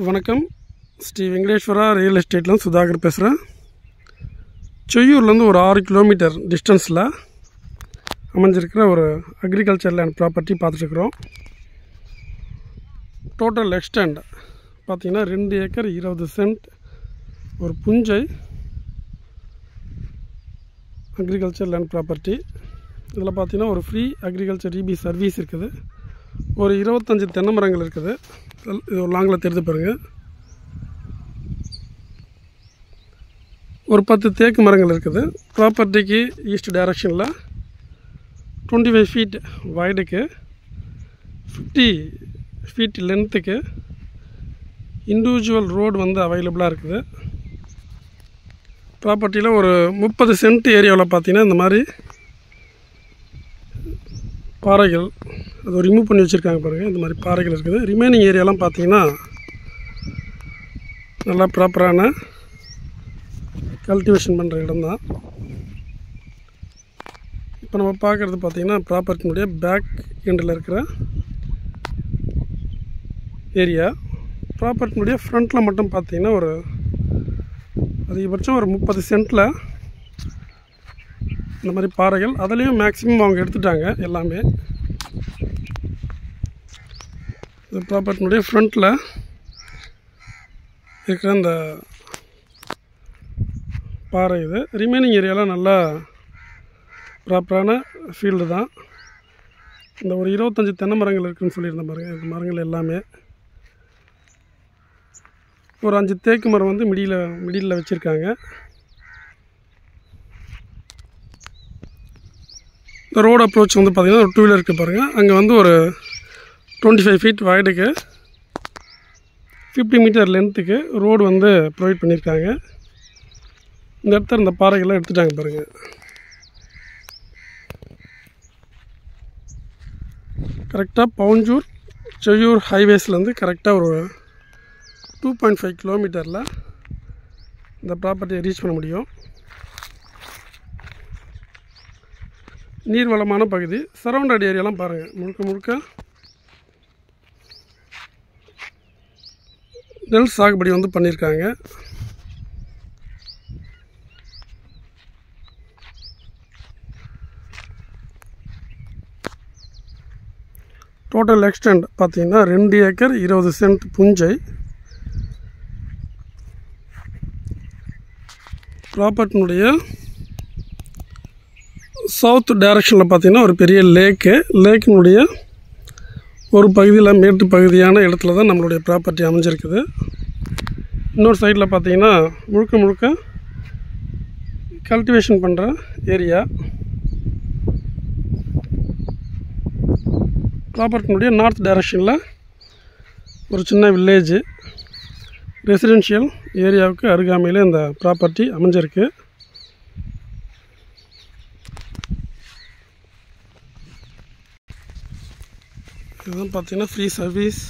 வணக்கம். ஸ்ரீ வெங்கடேஸ்வரா ரியல் எஸ்டேட்லேருந்து சுதாகர் பேசுகிறேன். செய்யூர்லேருந்து ஒரு 6 கிலோமீட்டர் டிஸ்டன்ஸில் அமைஞ்சிருக்கிற ஒரு அக்ரிகல்ச்சர் லேண்ட் ப்ராப்பர்ட்டி பார்த்துட்ருக்குறோம். டோட்டல் எக்ஸ்டெண்ட் பார்த்திங்கன்னா 2 ஏக்கர் 20 சென்ட் ஒரு புஞ்சை அக்ரிகல்ச்சர் லேண்ட் ப்ராப்பர்ட்டி. இதில் பார்த்திங்கன்னா ஒரு ஃப்ரீ அக்ரிகல்ச்சர் இபி சர்வீஸ் இருக்குது. ஒரு 25 தென்னை மரங்கள் இருக்குது. இது ஒரு லாங்கில் தெரிந்து பாருங்கள். ஒரு 10 தேக்கு மரங்கள் இருக்குது. ப்ராப்பர்ட்டிக்கு ஈஸ்ட் டைரக்ஷனில் 25 ஃபீட் வைடுக்கு 50 ஃபீட் லென்த்துக்கு இண்டிவிஜுவல் ரோடு அவைலபிளாக இருக்குது. ப்ராப்பர்ட்டியில் ஒரு 30 சென்ட் ஏரியாவில் பார்த்திங்கன்னா இந்த மாதிரி பாறைகள் அது ரிமூவ் பண்ணி வச்சுருக்காங்க பாருங்கள். இந்த மாதிரி பாறைகள் இருக்குது. ரிமைனிங் ஏரியாலாம் பார்த்திங்கன்னா நல்லா ப்ராப்பரான கல்டிவேஷன் பண்ணுற இடம் தான். இப்போ நம்ம பார்க்குறது பார்த்திங்கன்னா ப்ராப்பர்ட்டினுடைய பேக் எண்டில் இருக்கிற ஏரியா. ப்ராப்பர்ட்டினுடைய ஃப்ரண்ட்டில் மட்டும் பார்த்திங்கன்னா ஒரு அதிகபட்சம் ஒரு 30 சென்ட்டில் இந்த மாதிரி பாறைகள், அதுலேயும் மேக்ஸிமம் அவங்க எடுத்துட்டாங்க எல்லாமே. இந்த ப்ராப்பர்ட்டினுடைய ஃப்ரண்ட்டில் இருக்கிற இந்த பாறை இது. ரிமைனிங் ஏரியாலாம் நல்லா ப்ராப்பரான ஃபீல்டு தான். இந்த ஒரு 25 தென்னை மரங்கள் இருக்குதுன்னு சொல்லியிருந்தேன் பாருங்கள். இந்த மரங்கள் எல்லாமே ஒரு 5 தேக்கு மரம் மிடியில் வச்சுருக்காங்க. இந்த ரோடு அப்ரோச் பார்த்திங்கன்னா ஒரு 2 வீலர் இருக்குது பாருங்கள். அங்கே ஒரு 25 ஃபீட் வைடுக்கு 50 மீட்டர் லென்த்துக்கு ரோடு ப்ரொவைட் பண்ணியிருக்காங்க. இந்த இடத்துல இந்த பாறைகள்லாம் எடுத்துட்டாங்க பாருங்கள். கரெக்டாக பவுஞ்சூர் செய்யூர் ஹைவேஸ்லேருந்து கரெக்டாக ஒரு 2.5 கிலோமீட்டரில் இந்த ப்ராப்பர்ட்டியை ரீச் பண்ண முடியும். நீர்வளமான பகுதி. சரௌண்டட் ஏரியாலாம் பாருங்கள். முழுக்க நெல் சாகுபடி பண்ணியிருக்காங்க. டோட்டல் எக்ஸ்டெண்ட் பார்த்திங்கன்னா 2 ஏக்கர் 20 சென்ட் புஞ்சை. ப்ராப்பர்ட்டினுடைய சவுத் டைரக்ஷனில் பார்த்திங்கன்னா ஒரு பெரிய லேக்கினுடைய ஒரு பகுதியில் மேட்டு பகுதியான இடத்துல தான் நம்மளுடைய ப்ராப்பர்ட்டி அமைஞ்சிருக்குது. இன்னொரு சைடில் பார்த்திங்கன்னா முழுக்க கல்டிவேஷன் பண்ணுற ஏரியா. ப்ராப்பர்ட்டினுடைய நார்த் டைரக்ஷனில் ஒரு சின்ன வில்லேஜ் ரெசிடென்ஷியல் ஏரியாவுக்கு அருகாமையில் இந்த ப்ராப்பர்ட்டி அமைஞ்சிருக்கு. இதுதான் பார்த்திங்கன்னா ஃப்ரீ சர்வீஸ்.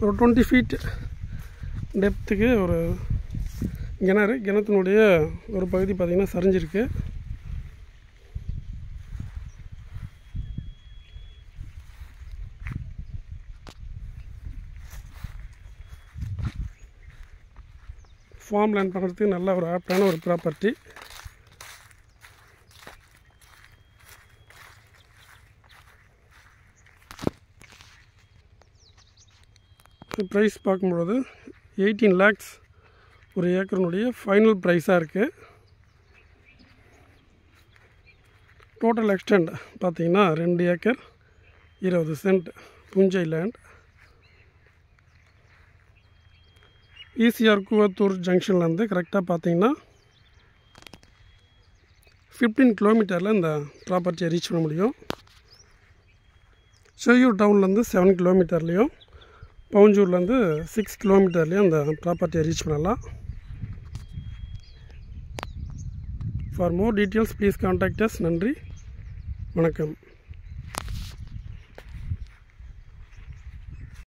ஒரு 20 ஃபீட் டெப்த்துக்கு ஒரு கிணத்தினுடைய ஒரு பகுதி பார்த்திங்கன்னா சரிஞ்சிருக்கு. ஃபார்ம் லேண்ட் பண்ணுறதுக்கு நல்ல ஒரு ஆப்டான ஒரு ப்ராப்பர்ட்டி. ப்ரைஸ் பார்க்கும்பொழுது 18 lakhs ஒரு ஏக்கருனுடைய ஃபைனல் ப்ரைஸாக இருக்குது. டோட்டல் எக்ஸ்டெண்ட் பார்த்திங்கன்னா 2 ஏக்கர் 20 சென்ட் புஞ்சை லேண்ட். ஈசிஆர் கூவத்தூர் ஜங்ஷன்லேருந்து கரெக்டாக பார்த்திங்கன்னா 15 கிலோமீட்டரில் இந்த ப்ராப்பர்ட்டியை ரீச் பண்ண முடியும். செய்யூர் டவுன்லேருந்து 7 கிலோமீட்டர்லேயும் பவுஞ்சூர்லேருந்து 6 கிலோமீட்டர்லேயும் அந்த ப்ராப்பர்ட்டியை ரீச் பண்ணலாம். For more details please contact as. நன்றி, வணக்கம்.